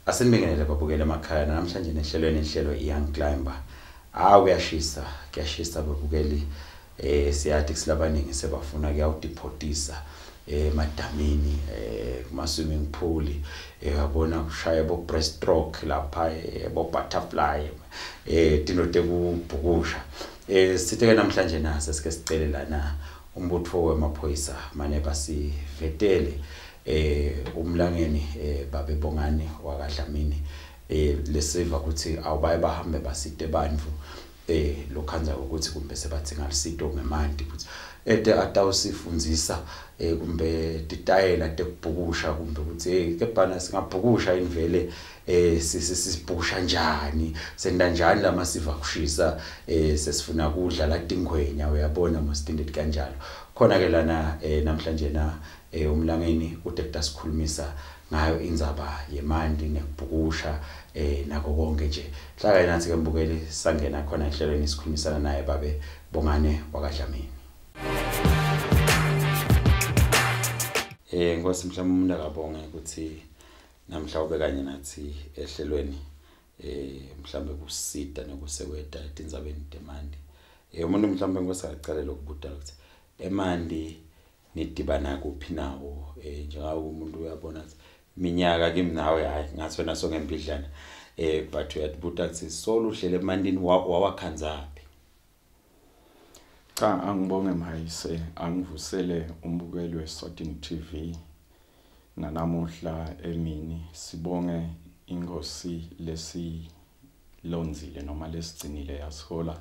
Asenibingelele babukele emakhaya namhlanje nehlelo iYoung Climber. Kuyashisa babukeli siyathi kusilabaningi sebafuna kuyawudiphotisa emadamini kuma swimming pool yabona kushaya bo breaststroke lapha bo butterfly tinote kubhukusha sithe namhlanje nase sike sicelelana umbutho wemaphoyisa mane basivetele umlangeni babebongani wakaDlamini lesiva ukuthi awubaye bahambe basite bandvu lokhanza ukuthi kumbe sebathi ngalisito ngemandi futhi atawusifundzisa kumbe titayela tekubhukusha kumbe ukuthi kebhana singabhukusha invele sisibhukusha njani senda njani lamasiva kushisa sesifuna kudla la tingwenya uyabona mositinde kanjalo khona ke lana namhlanje na umlangeni uDr sikhulumisa ngayo indzaba yemandi nekubhukusha nako konke nje hlaka nansi ke mbukeli sangena khona ehlelweni sikhulumisana naye babe bongane wakaDlamini ngosi mhlawumbe umuntu akabonga ukuthi namhlawumbe kanye nathi ehlelweni mhlawumbe kusida nokusekweta indzabeni demandi umuntu mhlawumbe ngosaqala lokubuta ukuthi emandi nidibana kuphi nawo njengawo umuntu uyabona minyaka kimi nawe hayi ngathi wena sonke empidlana but uyatbuta ukuthi solo uhlele emandini wawakhanzapi cha angibonge Mhayise angivusele umbukeli weSwatini TV nanamuhla emini sibonge ingosi lesilonzile noma lesigcinile yasihola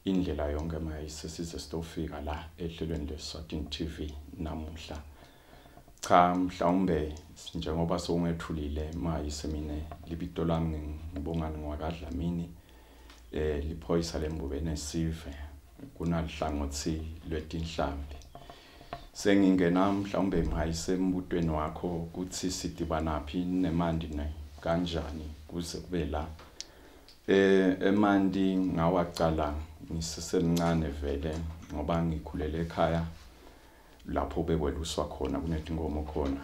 indlela yonke Mhayise size sitofika la ehlelweni leSwatini TV namuhla cha mhlawumbe njengoba sowungethulile Mhayise mina libito lami ngibongani ngwakaDlamini liphoyisa lembubene sive kunalihlangothi lwetinhlambi sengingena mhlawumbe Mhayise embutweni wakho ukuthi sidibanaphi nemandi kanjani kuze kube la emandi ngawacala ngisesemncane vele ngoba ngikhulele ekhaya lapho bekweluswa khona kunetinkomo khona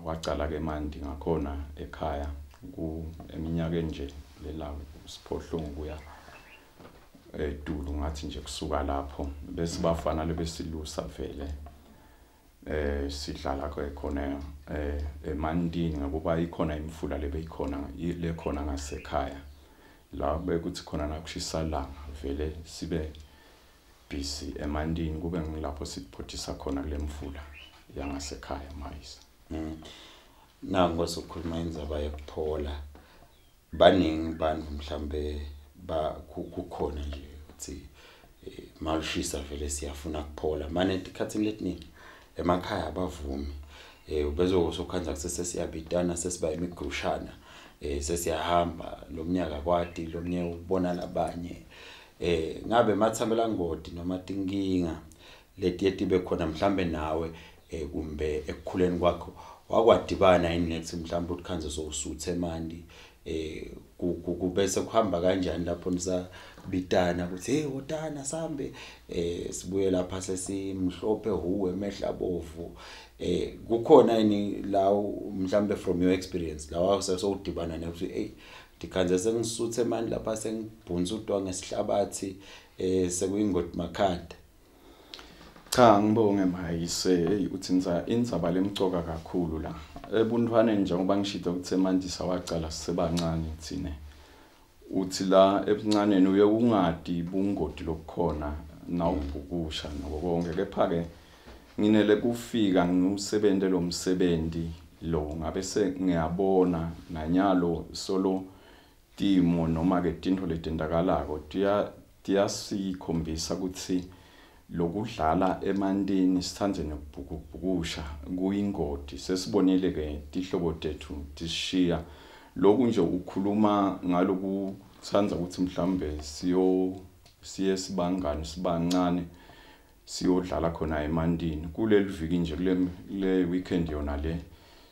wacala ke mandi ngakhona ekhaya eminyakeni nje lelawo siphohlongo kuya edulu ngathi nje kusuka lapho bese bafana lebesilusa vele sidlala khona emandini ngoba ikhona imfula lebeyikhona lekhona ngasekhaya la bekuthi khona nakushisa langa vele sibe busy emandini kube ngilapho siphothisa khona kule mfula yangasekhaya Mhayise nango sokhuluma indzaba yokuphola baningi bantu mhlambe kukhona nje ukuthi malushisa vele siyafuna kuphola manje tikhathini letiningi emakhaya abavumi ubezokukhanza kusese siyabitana sesiba imigrushana sesiyahamba lomnyaka kwati lomnye ubona labanye ngabe mathambela ngodi noma tinkinga letiye tibe khona mhlambe nawe kumbe ekukhuleni kwakho wakwadibana yini nethi mhlambe ukhanze sowusuthe mandi kubese kuhamba kanjani lapho nisabitana ukuthi hey wotana sambe sibuye lapha sesimhlophe huwe emehla bovu kukhona yini la mhlambe from your experience la wasewudibana nethi hey dikhanze sengisuthe manje lapha sengibhunza udwa ngesihlabathi sekuyingodi makhanda cha ngibonge Mhayise uthi indzaba lemcoka kakhulu la ebuntwane njengoba ngishito ukuthi manje sawacala sisebancane thine uthi la ebuncaneni uye ungadi bungodi lokukhona nawubhukusha nokonke kepha ke nginele kufika ngumsebenzi lomsebenzi lo ngabe ngiyabona nanyalo solo timo noma ke tinto letendakalako tiyasikhombisa ukuthi lokudlala emandini sithande nokubhukusha kuyingodi sesibonile ke tihlobo tethu tishiya lokhu nje ukhuluma ngaloku tsanza ukuthi mhlambe siye sibangani sibancane siyodlala khona emandini kuleli viki nje kule weekend yona le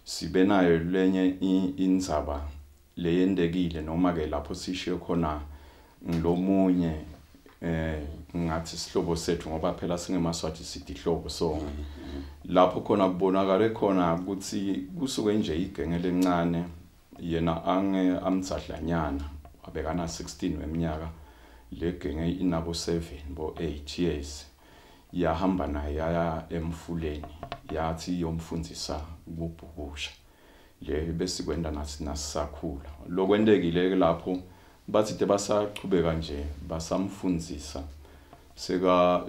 sibe nayo lenye indzaba leyendekile noma ke lapho sishiye khona ngilomunye ngathi sihlobo sethu ngoba phela singemaswathi sithi ihlobo so lapho khona kubonakala khona ukuthi kusuke nje igenge lencane yena amtsadlanyana abekana 16 weminyaka legenge inabo 7 bo 8 years yahamba naye yaya emfuleni yathi yomfundzisa ukubhukusha le bese kwenda nasisakhula lokwendekile lapho bathi basaqhubeka nje basamfundzisa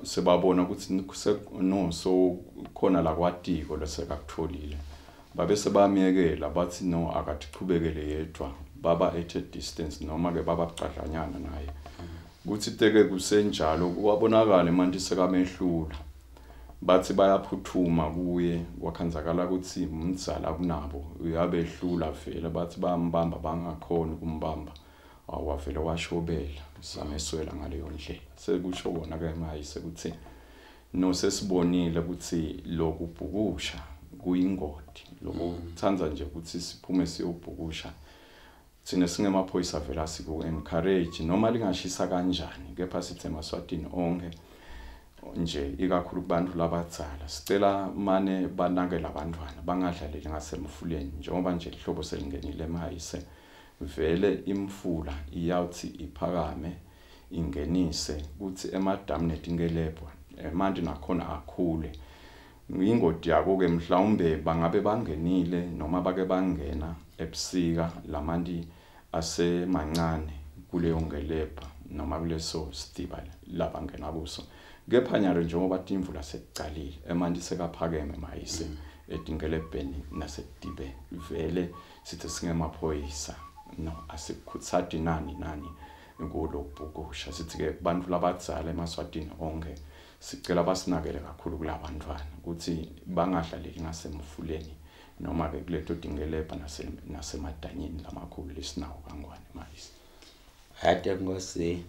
sebabona ukuthi no so khona la kwatiko lesekakutholile babe sebamyekela bathi no akathiqhubekele yedwa baba at a distance noma ke baba baqadlanyana naye kuthi teke kusenjalo kwabonakala manje sekamehlula bathi bayaphuthuma kuye kwakhanzakala ukuthi umdzala kunabo uyabehlula vele bathi bambamba bangakhona ukumbamba awavele washobela sameswela ngaleyo ndlela sekusho bona ke manje sekuthi no sesibonile ukuthi lokubhukusha kuyingodi lokuthanza nje ukuthi siphume siyobhukusha thina singemaphoyisa vela siku encourage noma lingashisa kanjani kepha sithe eMaswatini onke nje ikakhulu kubantu labadzala sicela mane banakela abantwana bangadlaleli ngasemfuleni njengoba nje ihlobo selingenile emahayise vele imfula iyawuthi iphakame ingenise kuthi emadamu netinkelebwa manje nakhona akhule ingodi yako ke mhlawumbe bangabe bangenile noma bake bangena ebusika lamandi asemancane kuleyo ngelebha noma kuleso stiba labangena kuso kepha nyalo njengoba imvula sekucalile emandi sekaphakeme mayise etinkelebheni nasedibeni vele sithi singemaphoyisa no asikhutsati nani ngolobhukusha sithi ke bantu labadzala eMaswatini onke sicela basinakele kakhulu kulabantwana ukuthi bangadlaleli ngasemfuleni noma ke kuleto dingelebha nasemadanyeni lamakhulu lesinawo kangwane manje ade ngose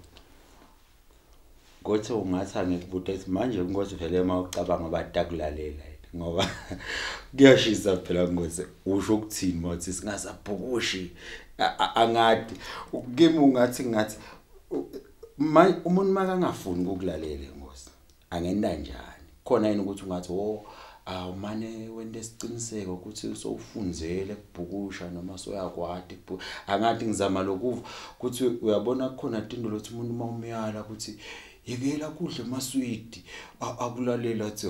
ngothi ungathi angikubuthi manje ngothi vele mawucabanga batakulalela ngoba kuyashisa phela ngoze usho ukuthini mathi singasabhukushi angadi ukimi ungathi umuntu makangafuni ukulalela ngoze angenda njani khona yini ukuthi ungathi awumane wende isiqiniseko ukuthi usowufunzele ukubhukusha noma soyakwati angadi ngizama lokuva ukuthi uyabona khona into lothi umuntu mawumyala ukuthi yekela kudle emaswidi akulalela athi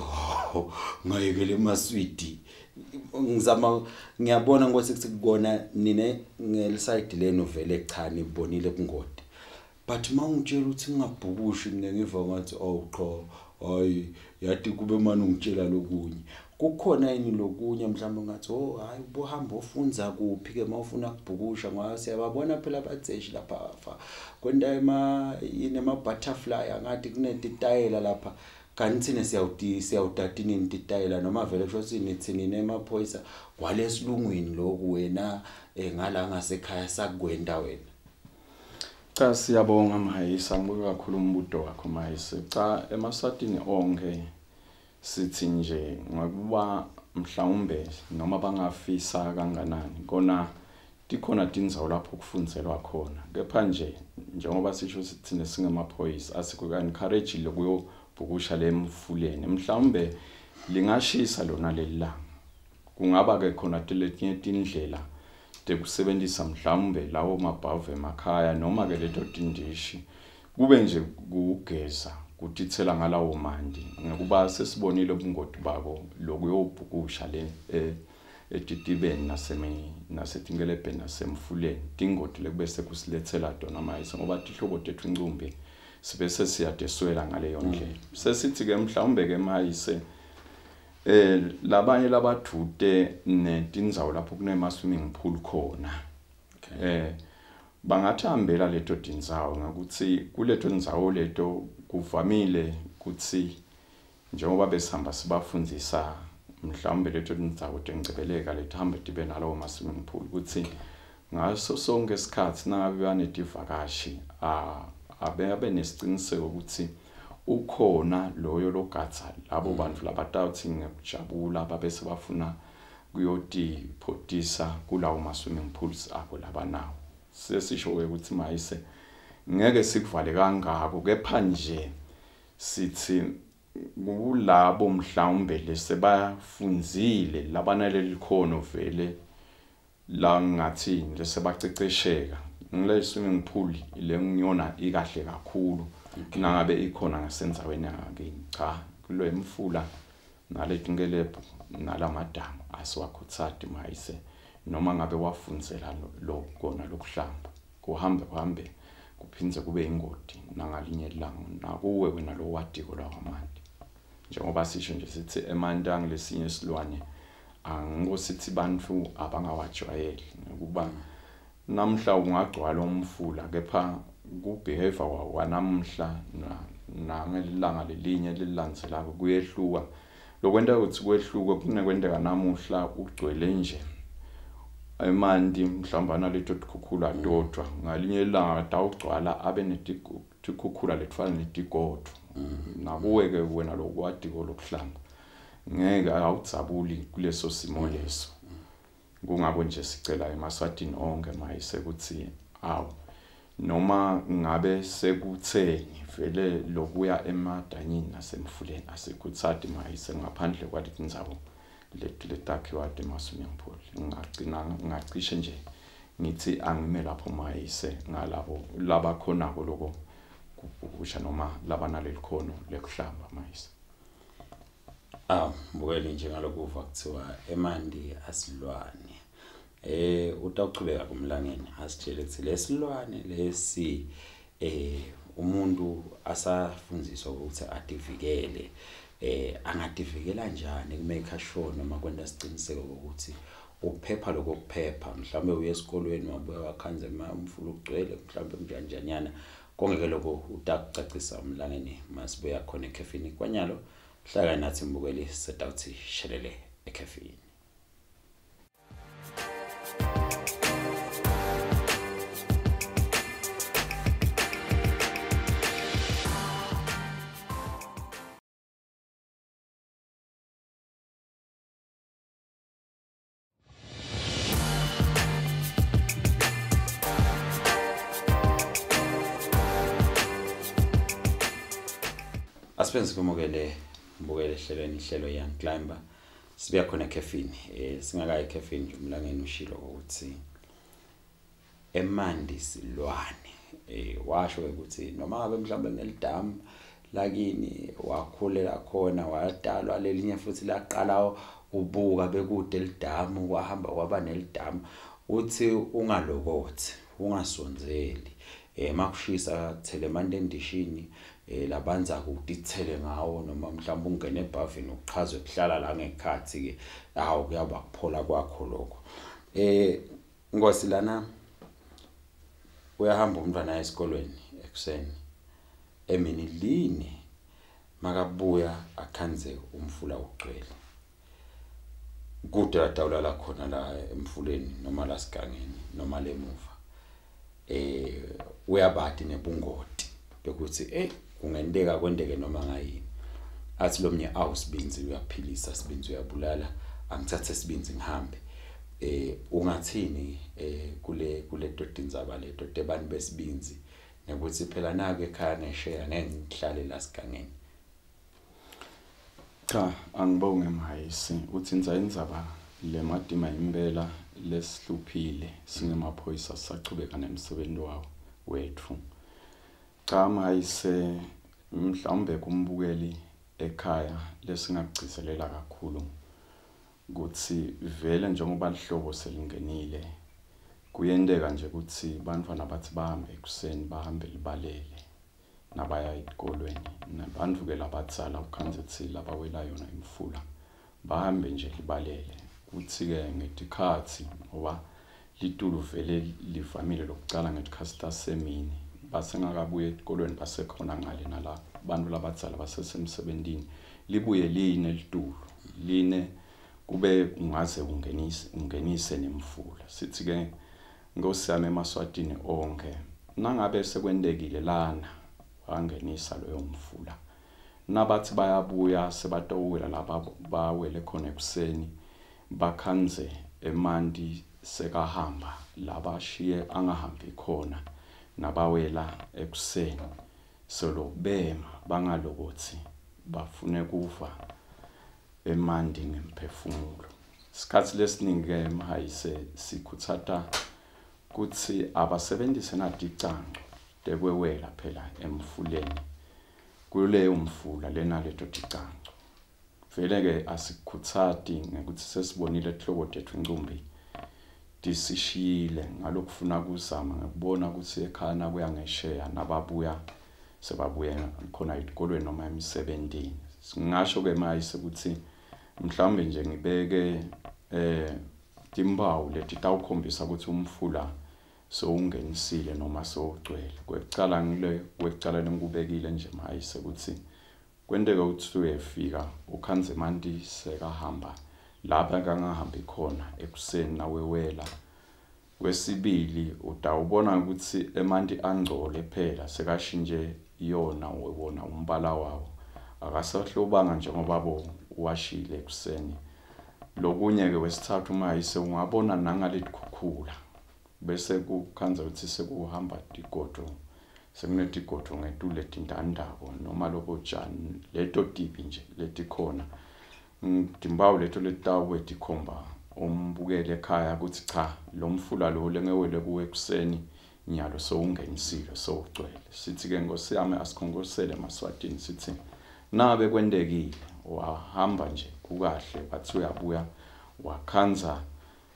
ngayekela emaswidi ngiyabona ngokuthi sikubona nine ngeliside leno vele cha nibonile kungodi but mawungitshela ukuthi ngingabhukushi ngiva ngathi qho hayi yathi kube manje ungitshela lokunye kukhona yini lokunye mhlawumbe ngathi hayi ubuhamba ofunza kuphi ke mawufuna ukubhukusha ngoba siyababona phela abatheshi lapha kwenda ema butterfly angathi kunetitayela lapha kanti thina siyawutatini intitayela noma vele kusho thini nemaphoyisa kwalesilungwini loku wena ngala ngasekhaya sakwenda wena cha siyabonga mahayisa ngibuka kakhulu umbudo wakho mahayisa cha eMaswatini onke sithi nje ngokuba mhlawumbe noma bangafisa kanganani kona tikhona tindzawo lapho kufunzelwa khona kepha nje njengoba sisho sithine singemaphoyisa asikuka encourage lokuyobhukusha lemfuleni mhlawumbe lingashisa lona lelanga kungaba ke khona letinye tindlela tekusebenzisa mhlawumbe lawo mabhave emakhaya noma ke leto tindishi kube nje kugeza kutithela ngalawo mandi ngokuba sesibonile ubungodi babo lokuyobhukusha le etitibeni nasetinkelebheni nasemfuleni tingodi lekubese kusilethela dona mayise ngoba tihlobo tethu incumbi sibese siyadeswela ngaleyo ndlela sesithi ke mhlawumbe ke mayise labanye labadude netindzawo lapho kunema swimming pool khona bangathambela leto tindzawo ngakuthi kuleto ndzawo leto kuvamile kuthi njengoba besihamba sibafundzisa mhlawumbe leto ndzawo tengcebeleka lethambe tibe nalawo ma swimming pool kuthi ngaso sonke isikhathi nangabe banetivakashi abe nesiciniseko ukuthi ukhona loyo logatsa labo bantu labatawuthi ngekujabula babese bafuna kuyoti photisa kulawo ma swimming pools abo labanawo sesisho ukuthi mayise ngeke sikuvale kangako kepha nje sithi kulabo mhlawumbe lesebafunzile labanaleli khono vele la ngathini lese bacecesheka ngile swimming pool ile ngiyona ikahle kakhulu nangabe ikhona ngasenzaweni yakini cha kulo emfula naletingelebhu nalamadamu asiwakhutsati mayise noma ngabe wafundzela lo kona lokuhlamba kuhambe kuphindze kube ingoti nangalinye ilanga nakuwe wena lo watiko lawamanti njengoba sisho nje sithi emanti anglesinye isilwane angosithi bantfu abangawajwayeli ukuba namhla ungagcwala umfula kepha ku-behavior wanamhla nangelilanga lelinye lilandzelako kuyehluka lokwenta ukuthi kwehluka kunekwenteka namuhla ugcwele nje emanti mhlawumbe naleto tikhukhula dodwa ngalinye ilanga tawugcwala abe netikhukhula letfana netigodo nakuwe-ke wena lokwatiko lokuhlamba ngeke awudzabuli kuleso simo leso kungako nje sicela emaswatini onke mayise kuthi awu noma ngabe sekutheni vele lokuya emadanyini nasemfuleni asikhutsati mayise ngaphandle kwalezindzawo letakhiwa emaswimming pool ngacishe nje ngithi angime lapho mayise ngalabo labakhonako lokho kubhukusha noma labanalelikhono lekuhlamba mayise. Mbukeli nje ngalokuva kuthiwa emanti asilwane. Utawuchubeka kumlangeni asitshele ukuthi lesilwane lesi umuntu asafundziswa ukuthi ativikele angativikela njani kumake sure noma kwenta siciniseko ukuthi ukuphepha lokuphepha mhlawumbe uye esikolweni wabuya wakhanze umfula ugcwele mhlawumbe njanyana kongeke lokho utakucacisa umlangeni masibuya khona ekhefini kwanyalo hlaka nathi mbukeli setawuthi shelele ekhefini. Asipenze kumukele hlelweni ihlelo Young Climber sibuya khona ekhefini singakayi ekhefini nje umlangeni ushilo ukuthi emanti silwane washo ukuthi noma ngabe mhlawumbe ngelidamu lakini wakhulela khona watalwa lelinye futhi laqala ubuka bekude elidamu wahamba kwaba nelidamu uthi ungalokothi ungasonzeli makushisa thele emanti endishini labanza ukutithele ngawo noma mhlawumbe ungene ebhavini uqhazwe kuhlala la ngekhathi ke hawo kuyaba kuphola kwakho lokho ngosi lana uyahamba umntwana esikolweni ekuseni emini lini makabuya akhanze umfula ugcwele kude ladawula la khona la emfuleni noma la sigangeni noma lemuva uyabadi nebungoti bekuthi kungenteka kwendeke noma ngayini athi lomnye awusibinzi uyaphilisa sibinzi uyabulala angithathe sibinzi ngihambe ungathini kule dodinzaba le dodebani besibinzi nekuthi phela nake ekhaya neshare nengihlale la sigangeni. Cha angibonge mayisi uthi inzaba le madima impela lesihluphile singemaphoyisa sisachubeka nemsebenzi wawo wethu. Cha mayise mhlawumbe kumbukeli ekhaya lesingagcizelela kakhulu ukuthi vele njengoba lihlobo selingenile kuyendeka nje ukuthi bantwana bathi bahambe ekuseni bahambe libalele nabaya esikolweni nabantu ke labatsala ukhanze ukuthi labawela yona imfula bahambe nje libalele kuthi ke ngetikhathi ngoba litulu vele livamile lokucala ngetikhathi semini basengakabuye esikolweni basekhona ngale nala bantu labatsala basesemsebentini libuye line litulu line kube ungaze ungenise nemfula sithi ke ngosiyame emaswatini onke nangabe sekwendekile lana wangenisa loyo mfula nabathi bayabuya sebatowela laba bawele khona ekuseni bakhanze emanti sekahamba labashiye angahambi khona nabawela ekuseni solo bema bangalokothi bafune kuva emanti ngemphefumulo Sikhathi lesiningi ke mahayise sikhuthata kuthi abasebenzise nadicanco dekwewela phela emfuleni kuleyo umfula lena leto dicanco vele ke asikhuthati ngekuthi sesibonile ehlobo ethu incumbi disishile ngalokufuna kuzama ngikubona ukuthi ekhaya kuyangesheya nababuya sebabuya khona izikolweni noma emisebenzini singasho ke mayise ukuthi mhlambe nje ngibeke timpawu leti tawukhombisa ukuthi umfula so ungenisile noma so ugcwele kwecala ngile kwecala lengubekile nje mayise ukuthi kwendeke ukuthi uyefika ukhanze mandi sekahamba lapha kangahambi khona ekuseni nawewela kwesibili utawubona ukuthi emanti angcole phela sekashinje iyona webona umbala wawo akasahlobanga njengoba washile ekuseni lokunye ke wesithathu mayise ungabona nangalikhukhula bese kukhanza ukuthi sekuhamba igodo sekunetigodo ngetule tintandabo noma lokho tjani leto tipi nje letikhona timbawu leto letawe tikhomba umbukele ekhaya ukuthi cha lo mfula lo lengewele kuwe ekuseni nyalo so ungenisile so ugcwele sithi ke Nkosi yami asikhongosele eMaswatini sithi nabe kwendekile wahamba nje kukahle bathi uyabuya wakhanza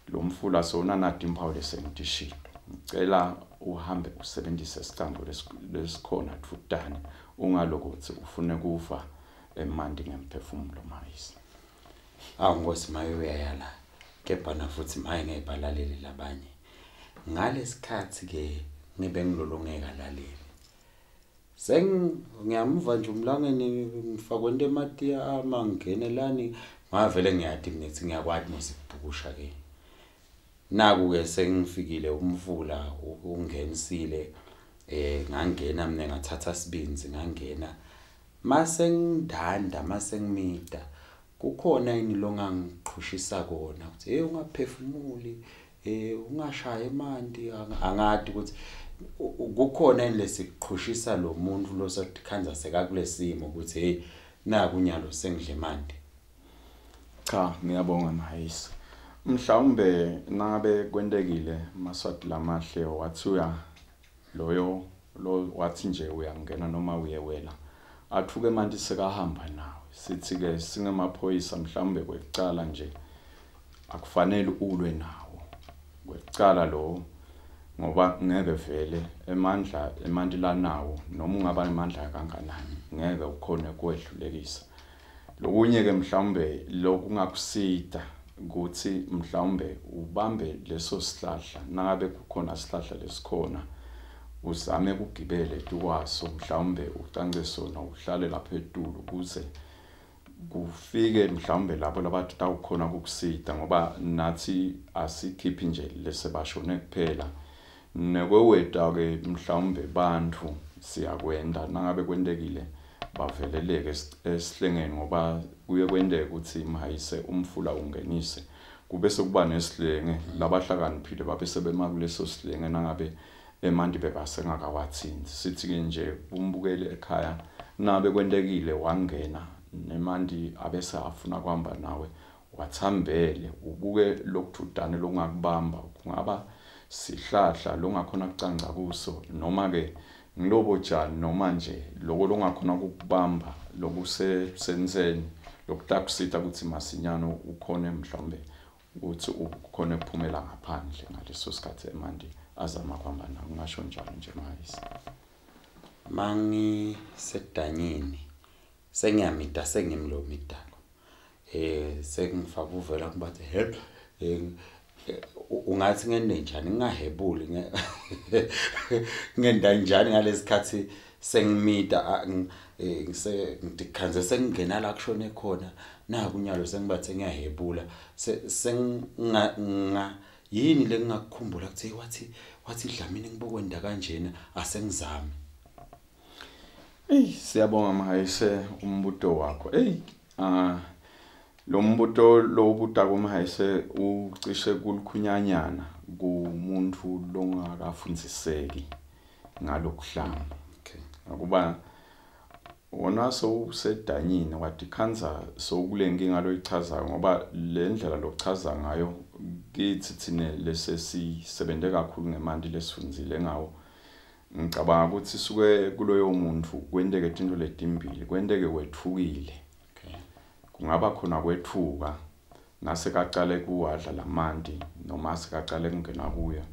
lo mfula so unanati impawu lesengitishilo ngicela uhambe usebenzise isicango lesikhona thutane ungalokuthi ufune kufa emandi ngemphefumulo mayise Nkosi maye uyayala kepha na futhi maye ngebalaleli labanye ngalesikhathi ke ngibe ngilolongeka laleli ngiyamva nje umlangeni ngifakwe into emati amangenelani ngavele ngiyathi ngithi ngiyakwathi nosibhukusha ke naku ke sengifikile umvula ungenisile ngangena mina ngathatha sibinzi ngangena mase ngidanda mase ngimida kukhona inilonga ngiqhushisa kona ukuthi ungaphefumuli ungashaya emanti angadi ukuthi kukhona lesikuqhushisa lo muntu lo sekukhanza sekakulesimo ukuthi naku unyalo sengidle emanti cha ngiyabonga mahayisi mhlawumbe nabe kwendekile Maswati lamahle wathuya lo wathi nje uyangena noma uyewela athuke manje sekahamba nawe sithi ke singemaphoyisa mhlawumbe kwecala nje akufanele ulwe nawo kwecala lo ngoba ngeke vele emandla nawo noma ungaba nemandla kanganani ngeke ukhone ukwehlulekisa lokunye ke mhlawumbe lokungakusida ukuthi mhlawumbe ubambe leso sihlahla nabe kukhona isihlahla lesikhona uzame ukugibele tukwaso mhlawumbe ucance sona uhlale lapha etulo ukuze kufike mhlawumbe lapho labantu tawukhona ukukusida ngoba nathi asikhiphi nje lesebashone kuphela nekweweta ke mhlawumbe bantu siyakwenda nangabe kwendekile baveleleke esihlengeni ngoba kuye kwendeke ukuthi mahayise umfula ungenise kube sokuba nesihlenge labahlakaniphile babe sebema kuleso sihlenge nangabe emanti bebasengakawathinzi sithi ke nje umbukele ekhaya nabe kwendekile wangena nemandi abese afuna kuhamba nawe wathambele ubuke lokuthudane lokungakubamba kungaba sihlahla longakhona kucanca kuso noma ke ngilobo tjani noma nje lokho longakhona ukubamba lokusenseni lokutakusita ukuthi masinyano ukhone mhlawumbe ukuthi ukhone ukuphumela ngaphandle ngaleso sikhathi emandi azama kuhamba nawe ngisho njalo nje mahayisi mangi sedanyini sengiyamida sengimlomidako sengifaka uvela kubathi help ungathi ngende njani ngahebuli ngenda njani ngalesikhathi sengimida ngikhanze sengingena la kushone khona naku unyalo sengibathe ngiyahebula senginga yini lengakukhumbula ukuthi wathi Dlamini ngibokwenda kanjena asengizami siyabonga mahayise umbuto wakho lo mbuto lo buta komahayise ucishe kulukhunyanyana kumuntu longakafundziseki ngalokuhlanga ngoba wona sowusedanyini wathi khanza sokulenkinga loyichazayo ngoba le ndlela lokuchaza ngayo kithi thine lesesisebenze kakhulu ngemandi lesifundzile ngawo ngicabanga ukuthi suke kuloyo muntu kwenteke into letimbili kwenteke wethukile kungaba khona kwethuka nase kaqale kuwadla lamandi noma sekaqale kungena kuya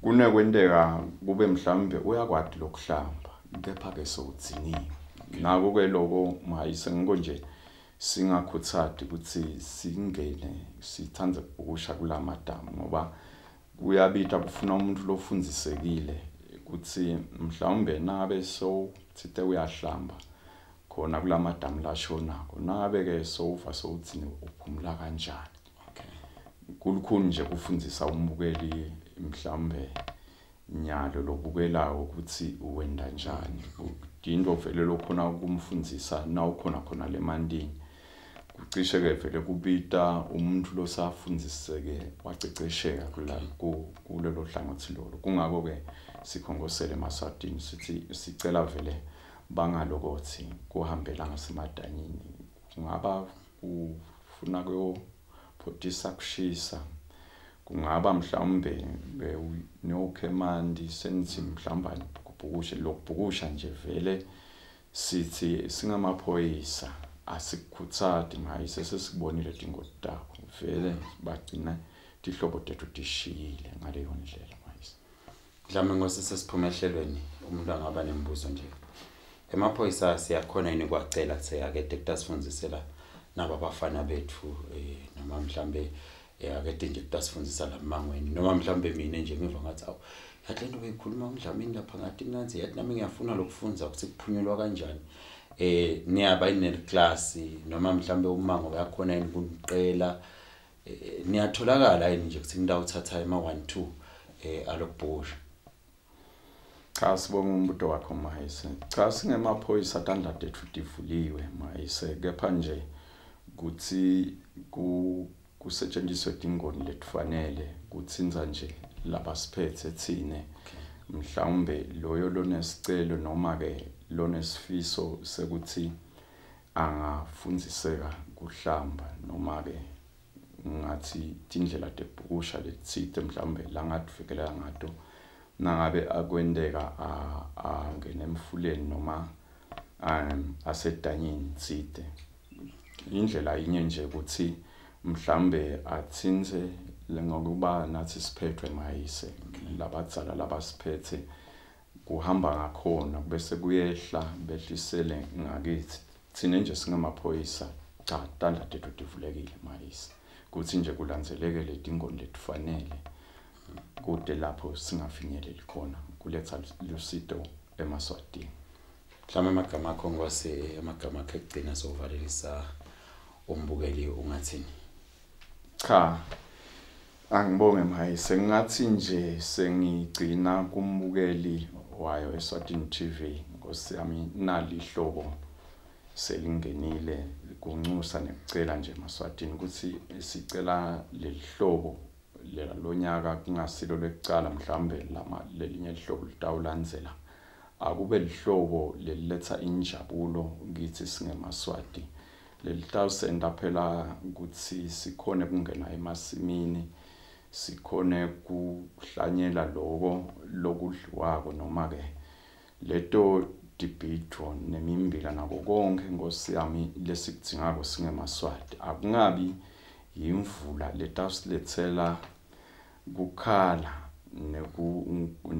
kunekwenteka kube mhlambe uyakwadi lokuhlamba kepha ke sowudziniwe nako ke lokho mayise ngiko nje singakhuthadi ukuthi singene sithanze ukusha kulamadamu ngoba kuyabita kufuna umuntu lofundisekile ukuthi mhlawumbe nabe so thite uyahlamba khona kulamadamu lashonako nabe ke sofa sowuthini uphumula kanjani kulukhuni nje kufundisa umbukeli mhlawumbe nyalo lobukelayo ukuthi uwenda njani into vele lokhona ukumfundisa na ukhona khona lemandini kucishe ke vele kubita umuntu losafundiseke wacecesheka kulelo hlangothi lolo kungako ke sikhongosele eMaswatini sithi sicela vele bangalokothi kuhambela ngasemadanyini kungaba ufuna kuyophothisa kushisa kungaba mhlawumbe neokhemandi senithi mhlawumbe kubhukushe lokubhukusha nje vele sithi singamaphoyisa asikhutsati mayise sesibonile dingo takho vele bagcina tihlobo tethu tishile ngaleyo ndlela mayise mhlawumbe ngosesiphumehlelweni umuntu angaba nembuzo nje emaphoyisa siyakhona yini kwacela seyakade kutasifundisela naba bafana bethu noma mhlawumbe akade nje kutasifundisa lamangweni noma mhlawumbe mina nje ngiva ngathi awu yathi lento beyikhuluma umdlamini lapha ngathi nansi yathi nami ngiyafuna lokufunda ukuthi kuphunyelwa kanjani niyaba ine class noma mhlawumbe umango uyakhona yini kunqela niyatholakala yini nje kuthi indawo uthatha ema 1 2 alokubhusha cha sibonga umbuto wakho mayise cha singemaphoyisa tandla tethu tivuliwe mayise kepha nje kuthi kusetshenziswe dingoni letfanele kutsinza nje labasiphethe thine mhlawumbe loyo lonesicelo noma ke lonesifiso sekuthi angafundiseka kuhlamba noma ke ngathi indlela tebhukusha letsite mhlawumbe la ngatifikela ngato nangabe akwendeka angene emfuleni noma asedanyini tsite indlela inye nje ukuthi mhlawumbe atsinze ngokuba nathi siphethwe mayise labadzala labasiphethe kuhamba ngakhona bese kuyehla behlisele ngakithi thina nje singamaphoyisa cha tandla tethu tivulekile mayise kuthi nje kulandzeleke letingoni letifanele kude lapho singafinyeleli khona kuletha lusito eMaswatini mhlawumbe amagama akho ngwase amagama akhe egcina sovalelisa umbukeli ungathini cha angibonge mayise ngathi nje sengigcina kumbukeli wayo eSwatini TV ngosiyami nalihlobo selingenile kuncusa nekucela nje eMaswatini ukuthi sicela lelihlobo lela lonyaka kungasilo lekucala mhlambe lelinye lihlobo litawulandzela akube lihlobo leliletha injabulo kithi singeMaswati lelitawusenda phela ukuthi sikhone kungena emasimini sikhone kuhlanyela lokudliwako noma ke leto dibhitho nemimbila nako konke ngosiyami lesikudingako singeMaswati akungabi yimvula letawusilethela kukhala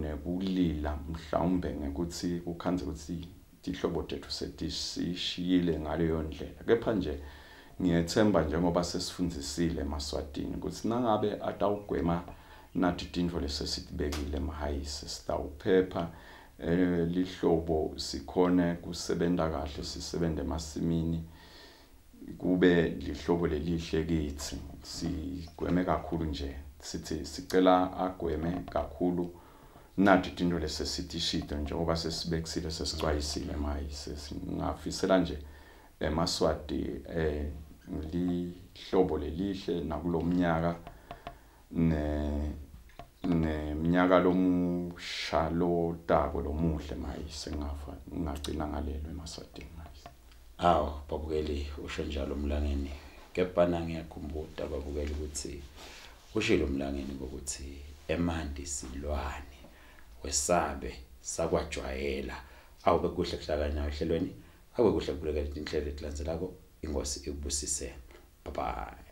nekulila mhlawumbe ngekuthi kukhanze ukuthi ihlobo tethu setisishiyile ngaleyo ndlela kepha nje ngiyethemba njengoba sesifundisile eMaswatini ukuthi nangabe atawugwema nathi tintfo lesesitibekile mahayise sitawuphepha lihlobo sikhone kusebenta kahle sisebente emasimini kube lihlobo lelihle kithi sigweme kakhulu nje sithi sicela agweme kakhulu nathi tintfo lesesitishito njengoba sesibekisile sesicwayisile mayise singafisela nje eMaswati lihlobo lelihle nakulomnyaka neminyaka lomusha lo tako lomuhle mayise ngafa ngagcina ngalelo eMasading mayise. Awu babukeli usho njalo Mlangeni, kepha ngiyakhumbula babukeli ukuthi ushilo Mlangeni ukuthi emandi silwane wesabe sakwajwayela. Awube kuhle kuhlakanya ehlelweni, awube kuhle kubulekela inhlelo ezilandzelako. Ingosi ikubusise. Bye bye.